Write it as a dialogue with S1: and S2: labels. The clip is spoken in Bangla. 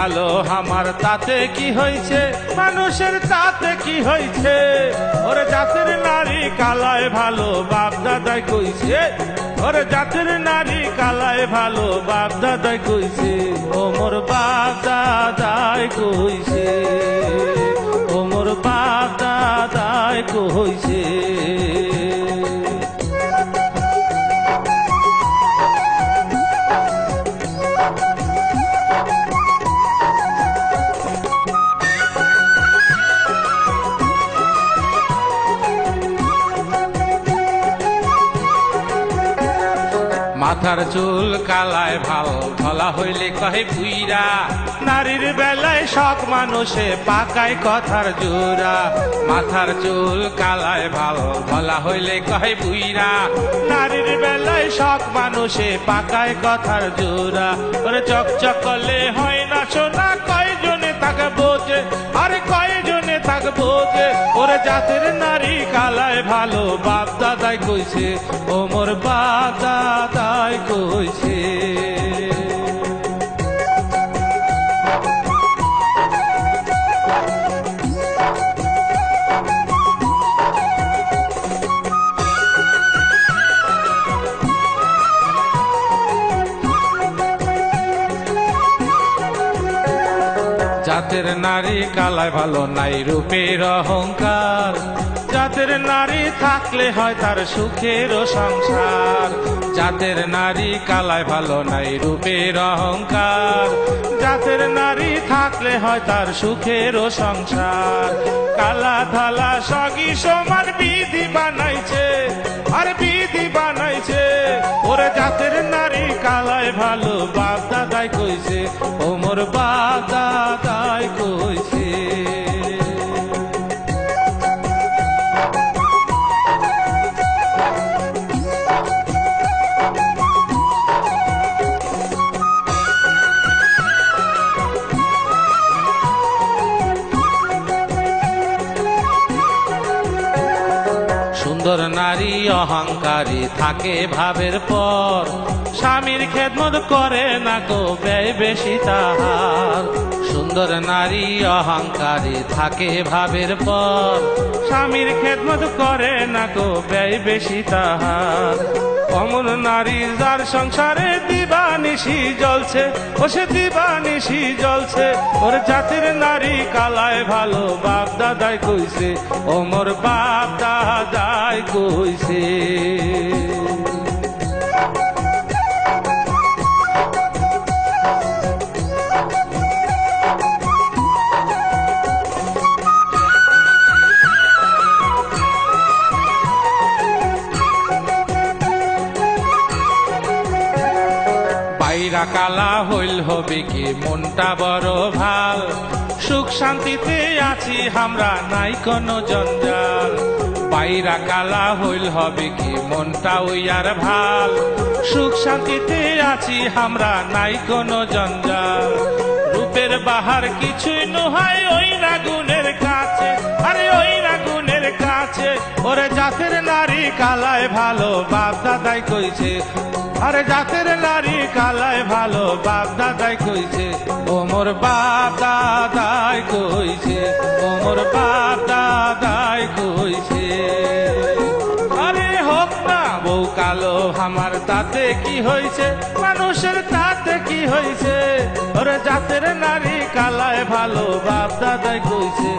S1: কালো আমার তাতে কি হয়েছে, মানুষের তাতে কি হয়েছে? ওরে জাতের নারী কালায় ভালো বাপ দাদাই কইছে, ওরে জাতের নারী কালায় ভালো বাপ দাদাই কইছে, ও মোর বাপ দাদাই কইছে, ও মোর বাপ দাদাই কইছে। মাথার চুল কালায় ভাল ধলা হইলে কহে বুইরা, নারীর বেলায় শখ মানুষে পাকায় কথার জোড়া। মাথার চুল কালায় ভাল ধলা হইলে কহে বুইরা, নারীর বেলায় শখ মানুষে পাকায় কথার জোড়া। ওরে চকচক করলে হয় না সোনা, কয়জনে তাকে বোঝে, আরে কয়জনে তাকে বোঝে? ওরে জাতের নারী কালায় ভালো বাপ দাদাই কইছে, ও মোর বাপ দাদাই কইছে। জাতের নারী কালায় ভালো নাই রূপের অহংকার, জাতের নারী থাকলে হয় তার সুখের সংসার। জাতের নারী কালায় ভালো নাই রূপের অহংকার, জাতের নারী থাকলে হয় তার সুখের সংসার। কালা ধালা সগি সমান বিধি বানাইছে, আর বিধি বানাইছে। ওরে জাতের নারী কালায় ভালো বাপ দাদাই কইছে, ও মোর বাপ দাদাই কইছে। সুন্দর নারী অহংকারী থাকে ভাবের পর, স্বামীর খেদমত করে না গো ব্যয় বেশি তাহার। সুন্দর নারী অহংকারী থাকে ভাবের পর, স্বামীর খেদমত করে না গো ব্যয় বেশি তাহার। অমন নারী যার সংসারে দিবানিশি জ্বলছে, ও সে দিবানিশি জ্বলছে। ওর জাতের নারী কালায় ভালো বাপ দাদাই কইছে, ও মোর বাপ দাদাই কইছে। বাইরা কালা হইল হবে কি মনটা বড় ভাল, সুখ শান্তিতে আছি আমরা নাই কোনো জঞ্জাল। বাইরা কালা হইল হবে কি মনটা ওই আর ভাল, সুখ শান্তিতে আছি আমরা নাই কোনো জঞ্জাল। রূপের বাহার কিছুই নহায় ওই রাগুনের কাছে, আরে ওই রাগুনের কাছে। ওরে জাতের নারী কালায় ভালো বাপ দাদাই কইছে, আরে জাতের নারী কালায় ভালো বাপ দাদাই কইছে, ও মোর বাপ দাদাই কইছে, ও মোর বাপ দাদাই কইছে। আরে হোক না বউ কালো আমার তাতে কি হইছে, মানুষের তাতে কি হইছে? ওরে জাতের নারী কালায় ভালো বাপ দাদাই কইছে,